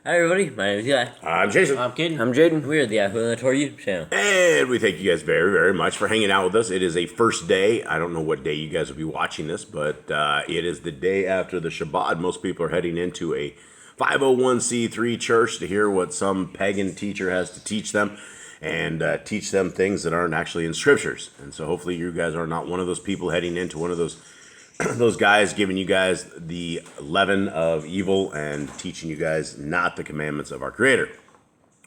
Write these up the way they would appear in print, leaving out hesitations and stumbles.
Hi everybody, my name is Eli. I'm Jason. I'm kidding. I'm Jaden. We're the YHWH Torah YouTube channel. And we thank you guys very, very much for hanging out with us. It is a first day. I don't know what day you guys will be watching this, but it is the day after the Shabbat. Most people are heading into a 501c3 church to hear what some pagan teacher has to teach them and teach them things that aren't actually in scriptures. And so hopefully you guys are not one of those people heading into one of those guys giving you guys the leaven of evil and teaching you guys not the commandments of our Creator.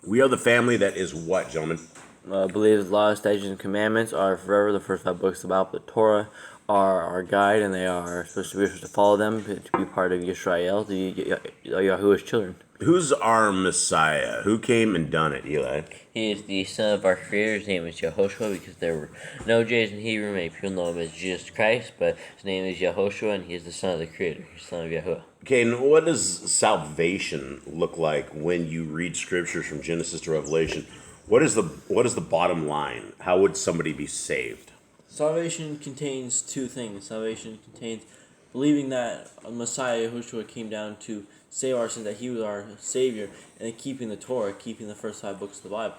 We are the family that is what, gentlemen? Believes the laws, statutes, and commandments are forever. The first 5 books about the Torah are our guide, and they are supposed to follow them to be part of Yisrael, the YHWH children. Who's our Messiah? Who came and done it, Eli? He is the son of our Creator. His name is Yehoshua because there were no J's in Hebrew. Many people know him as Jesus Christ, but his name is Yehoshua, and he is the son of the Creator. He's the son of Yahuwah. Okay, and what does salvation look like when you read scriptures from Genesis to Revelation? What is the bottom line? How would somebody be saved? Salvation contains two things. Salvation contains believing that Messiah Yahushua came down to save our sins, that he was our Savior, and then keeping the Torah, keeping the first 5 books of the Bible.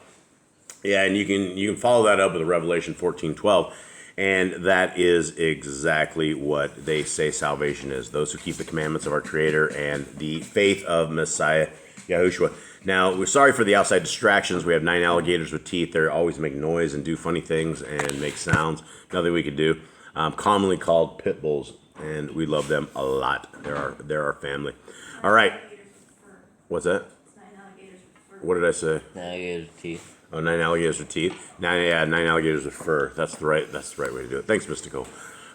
Yeah, and you can follow that up with Revelation 14:12, and that is exactly what they say salvation is: those who keep the commandments of our Creator and the faith of Messiah Yahushua. Now, we're sorry for the outside distractions. We have 9 alligators with teeth. They always make noise and do funny things and make sounds. Nothing we could do. Commonly called pit bulls, and we love them a lot. They're our family. All right. What's that? What did I say? 9 alligators with teeth. Oh, 9 alligators with teeth. 9 alligators with fur. That's the right way to do it. Thanks, Mystical.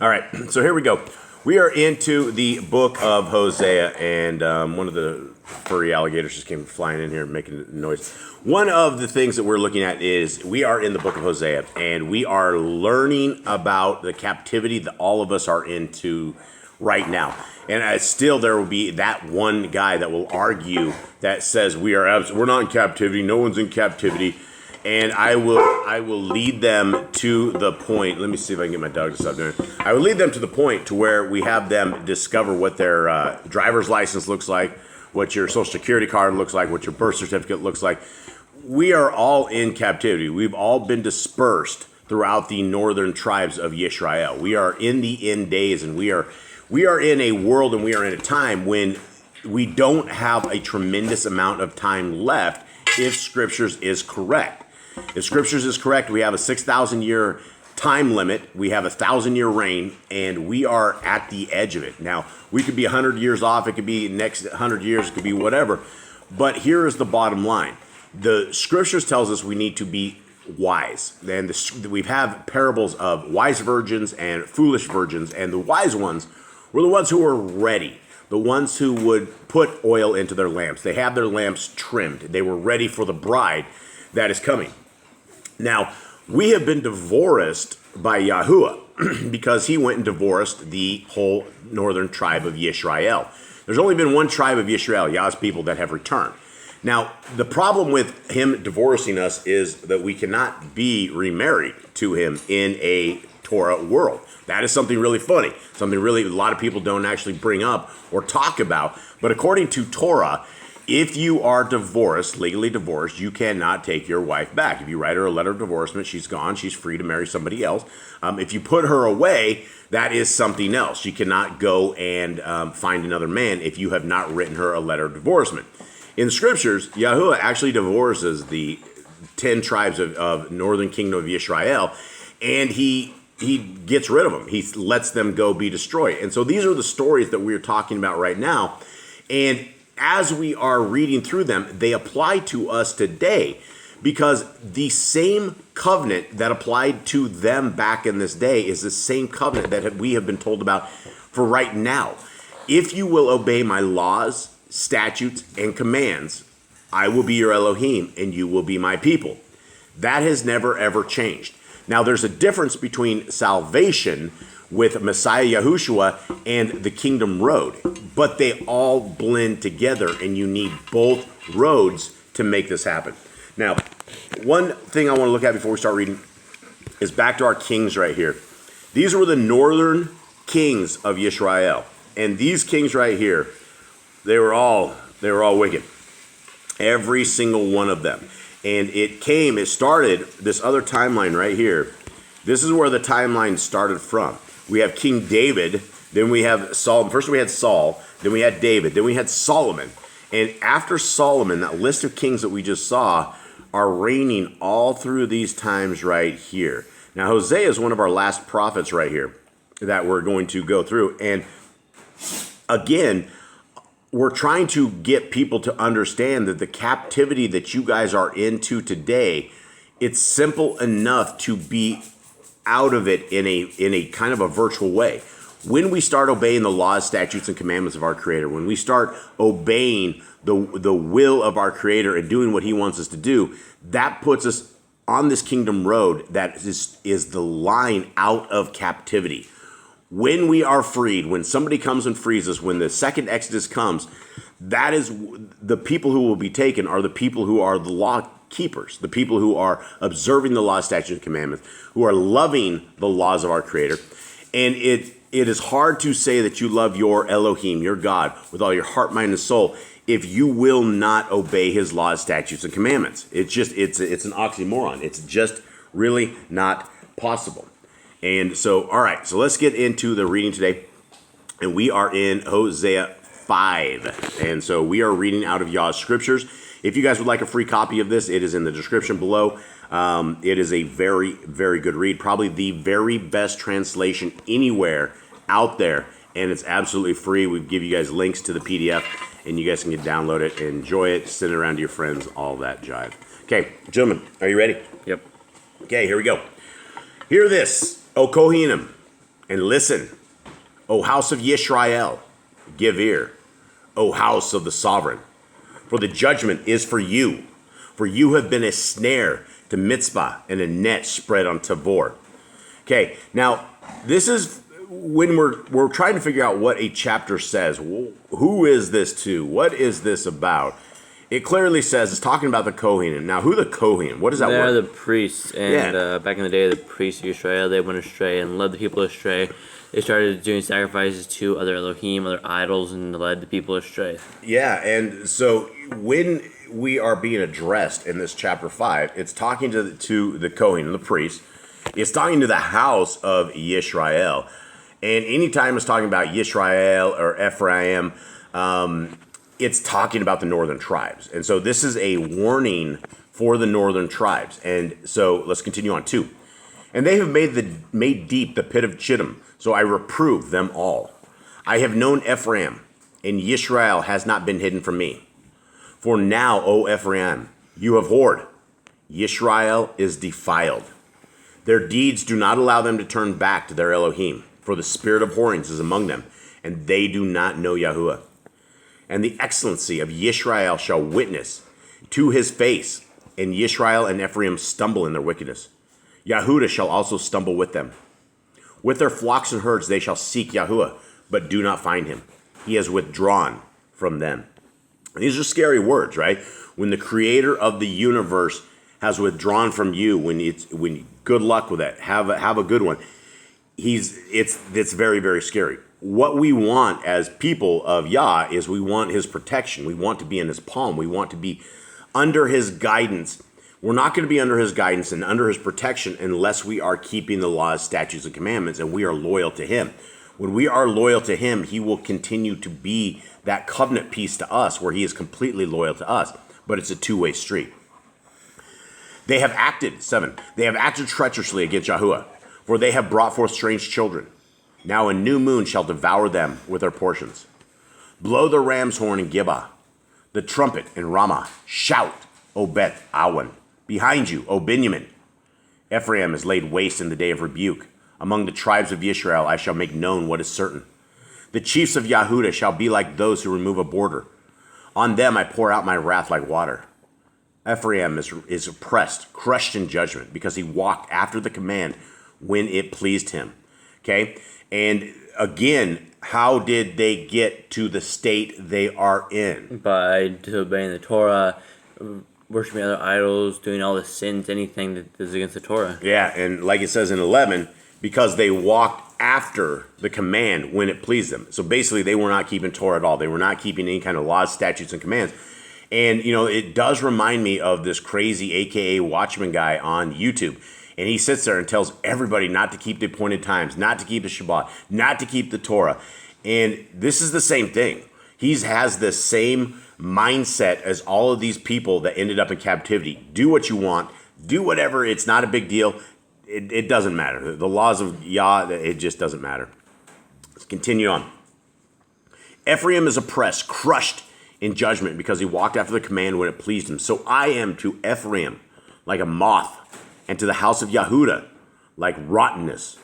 All right, so here we go. We are into the book of Hosea, and one of the furry alligators just came flying in here and making noise. One of the things that we're looking at is we are in the book of Hosea, and we are learning about the captivity that all of us are into right now. And still, there will be that one guy that will argue that says we're not in captivity. No one's in captivity, and I will lead them to the point. Let me see if I can get my dog to stop doing it. I will lead them to the point to where we have them discover what their driver's license looks like, what your social security card looks like, what your birth certificate looks like. We are all in captivity. We've all been dispersed throughout the northern tribes of Yisrael. We are in the end days, and we are in a world and we are in a time when we don't have a tremendous amount of time left if Scriptures is correct. If Scriptures is correct, we have a 6,000-year time limit. We have a 1,000-year reign, and we are at the edge of it. Now, we could be 100 years off. It could be next 100 years. It could be whatever. But here is the bottom line. The Scriptures tells us we need to be wise. And we have parables of wise virgins and foolish virgins, and the wise ones were the ones who were ready, the ones who would put oil into their lamps. They had their lamps trimmed. They were ready for the bride that is coming. Now, we have been divorced by Yahuwah because he went and divorced the whole northern tribe of Yisrael. There's only been one tribe of Yisrael, Yah's people, that have returned. Now, the problem with him divorcing us is that we cannot be remarried to him in a Torah world. That is something really funny, something really a lot of people don't actually bring up or talk about. But according to Torah, if you are divorced, legally divorced, you cannot take your wife back. If you write her a letter of divorcement, she's gone. She's free to marry somebody else. If you put her away, that is something else. She cannot go and find another man if you have not written her a letter of divorcement. In the Scriptures, Yahuwah actually divorces the 10 tribes of northern kingdom of Yisrael, and he gets rid of them. He lets them go be destroyed. And so these are the stories that we're talking about right now. And as we are reading through them, they apply to us today because the same covenant that applied to them back in this day is the same covenant that we have been told about for right now. If you will obey my laws, statutes, and commands, I will be your Elohim and you will be my people. That has never, ever changed. Now, there's a difference between salvation with Messiah Yahushua and the kingdom road, but they all blend together, and you need both roads to make this happen. Now, one thing I want to look at before we start reading is back to our kings right here. These were the northern kings of Yisrael, and these kings right here, they were all wicked. Every single one of them. And it started, this other timeline right here. This is where the timeline started from. We have King David, then we have Saul. First we had Saul, then we had David, then we had Solomon. And after Solomon, that list of kings that we just saw are reigning all through these times right here. Now, Hosea is one of our last prophets right here that we're going to go through. And again, we're trying to get people to understand that the captivity that you guys are into today, it's simple enough to be out of it in a kind of a virtual way. When we start obeying the laws, statutes, and commandments of our Creator, when we start obeying the will of our Creator and doing what He wants us to do, that puts us on this kingdom road that is the line out of captivity. When we are freed, when somebody comes and frees us, when the second Exodus comes, that is the people who will be taken are the people who are the law keepers, the people who are observing the law, statutes, and commandments, who are loving the laws of our Creator. And it is hard to say that you love your Elohim, your God, with all your heart, mind, and soul, if you will not obey His laws, statutes, and commandments. It's an oxymoron. It's just really not possible. And so, all right, so let's get into the reading today. And we are in Hosea 5. And so we are reading out of Yah's scriptures. If you guys would like a free copy of this, it is in the description below. It is a very, very good read. Probably the very best translation anywhere out there. And it's absolutely free. We give you guys links to the PDF. And you guys can download it, enjoy it, send it around to your friends, all that jive. Okay, gentlemen, are you ready? Yep. Okay, here we go. Hear this, O Kohanim, and listen, O house of Yisrael, give ear, O house of the sovereign. For the judgment is for you have been a snare to Mitzvah and a net spread on Tabor. Okay, now this is when we're trying to figure out what a chapter says. Who is this to? What is this about? It clearly says it's talking about the Kohanim. Now, who the Kohanim? What is that They're word? the priests, and back in the day, the priests of Israel, they went astray and led the people astray. They started doing sacrifices to other Elohim, other idols, and led the people astray. Yeah, and so when we are being addressed in this chapter 5, it's talking to the Kohanim, the priests. It's talking to the house of Yisrael. And anytime it's talking about Yisrael or Ephraim, it's talking about the northern tribes. And so this is a warning for the northern tribes. And so let's continue on 2. And they have made deep the pit of Chittim, so I reprove them all. I have known Ephraim, and Yisrael has not been hidden from me. For now, O Ephraim, you have whored. Yisrael is defiled. Their deeds do not allow them to turn back to their Elohim, for the spirit of whorings is among them, and they do not know Yahuwah. And the excellency of Yisrael shall witness to his face, and Yisrael and Ephraim stumble in their wickedness. Yahudah shall also stumble with them. With their flocks and herds they shall seek Yahuwah, but do not find him. He has withdrawn from them. And these are scary words, right? When the creator of the universe has withdrawn from you, when good luck with that, have a good one. It's very, very scary. What we want as people of Yah is we want his protection. We want to be in his palm. We want to be under his guidance. We're not going to be under his guidance and under his protection unless we are keeping the laws, statutes, and commandments, and we are loyal to him. When we are loyal to him, he will continue to be that covenant piece to us where he is completely loyal to us. But it's a two-way street. They have acted, 7, they have acted treacherously against Yahuwah, for they have brought forth strange children. Now a new moon shall devour them with their portions. Blow the ram's horn in Gibeah, the trumpet in Ramah. Shout, O Beth Awen. Behind you, O Benjamin. Ephraim is laid waste in the day of rebuke. Among the tribes of Israel I shall make known what is certain. The chiefs of Yahudah shall be like those who remove a border. On them I pour out my wrath like water. Ephraim is oppressed, crushed in judgment, because he walked after the command when it pleased him. Okay? And again, how did they get to the state they are in? By disobeying the Torah, worshiping other idols, doing all the sins, anything that is against the Torah. Yeah, and like it says in 11, because they walked after the command when it pleased them. So basically, they were not keeping Torah at all. They were not keeping any kind of laws, statutes, and commands. And, it does remind me of this crazy AKA Watchman guy on YouTube. And he sits there and tells everybody not to keep the appointed times, not to keep the Shabbat, not to keep the Torah. And this is the same thing. He has the same mindset as all of these people that ended up in captivity. Do what you want. Do whatever. It's not a big deal. It doesn't matter. The laws of Yah, it just doesn't matter. Let's continue on. Ephraim is oppressed, crushed in judgment because he walked after the command when it pleased him. So I am to Ephraim like a moth, and to the house of Yehudah like rottenness.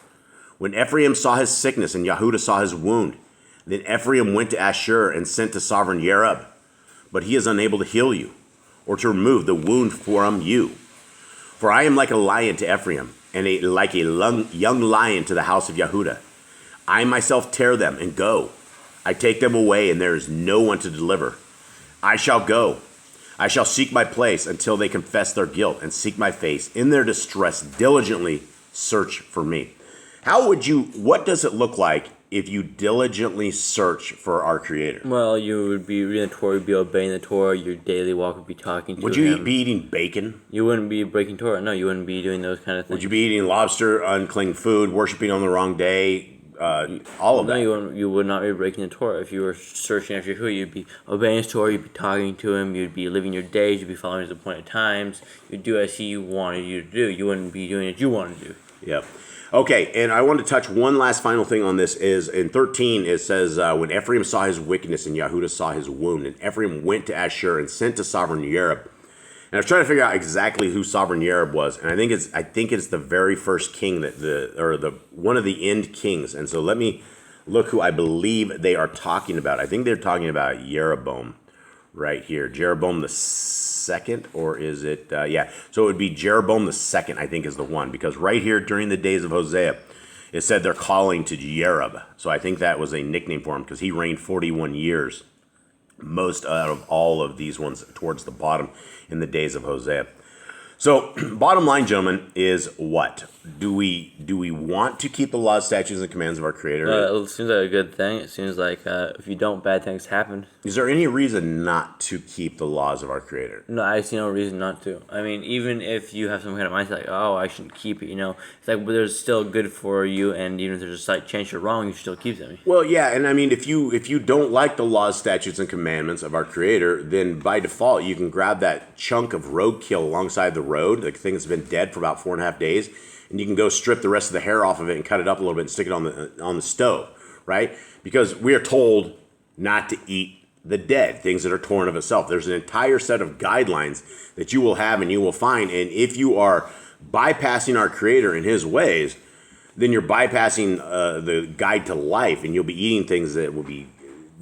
When Ephraim saw his sickness and Yehudah saw his wound, then Ephraim went to Ashur and sent to sovereign Yerub. But he is unable to heal you or to remove the wound from you. For I am like a lion to Ephraim, and like a young lion to the house of Yehudah. I myself tear them and go. I take them away, and there is no one to deliver. I shall go. I shall seek my place until they confess their guilt and seek my face. In their distress, diligently search for me. What does it look like if you diligently search for our Creator? Well, you would be reading the Torah, you'd be obeying the Torah, your daily walk would be talking to Would him. you be eating bacon? You wouldn't be breaking Torah. No, you wouldn't be doing those kind of things. Would you be eating lobster, unclean food, worshiping on the wrong day? All of that. No, you would not be breaking the Torah. If you were searching after who, you'd be obeying his Torah, you'd be talking to him, you'd be living your days, you'd be following his appointed times, you'd do as he wanted you to do. You wouldn't be doing what you wanted to do. Yep. Okay, and I want to touch one last final thing on this is in 13 it says, when Ephraim saw his wickedness and Yehudah saw his wound, and Ephraim went to Ashur and sent to sovereign Yerub. And I was trying to figure out exactly who sovereign Yerub was, and I think it's the very first king one of the end kings. And so let me look who I believe they are talking about. I think they're talking about Jeroboam right here. Jeroboam the second, or is it? Yeah. So it would be Jeroboam the second, I think, is the one, because right here during the days of Hosea, it said they're calling to Yerub. So I think that was a nickname for him because he reigned 41 years, most out of all of these ones towards the bottom in the days of Hosea. So, bottom line, gentlemen, is what? Do we want to keep the laws, statutes, and commands of our Creator? It seems like a good thing. It seems like if you don't, bad things happen. Is there any reason not to keep the laws of our Creator? No, I see no reason not to. I mean, even if you have some kind of mindset like, oh, I shouldn't keep it, it's like, but there's still good for you, and even if there's a slight chance you're wrong, you should still keep them. Well, yeah, and I mean, if you don't like the laws, statutes, and commandments of our Creator, then by default, you can grab that chunk of roadkill alongside the road, the thing that's been dead for about 4.5 days, and you can go strip the rest of the hair off of it and cut it up a little bit and stick it on the stove, right? Because we are told not to eat the dead, things that are torn of itself. There's an entire set of guidelines that you will have and you will find, and if you are bypassing our Creator in His ways, then you're bypassing the guide to life, and you'll be eating things that will be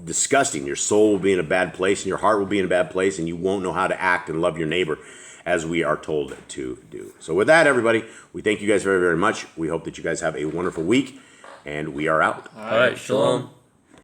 disgusting. Your soul will be in a bad place, and your heart will be in a bad place, and you won't know how to act and love your neighbor as we are told to do. So with that, everybody, we thank you guys very, very much. We hope that you guys have a wonderful week, and we are out. All right, Shalom.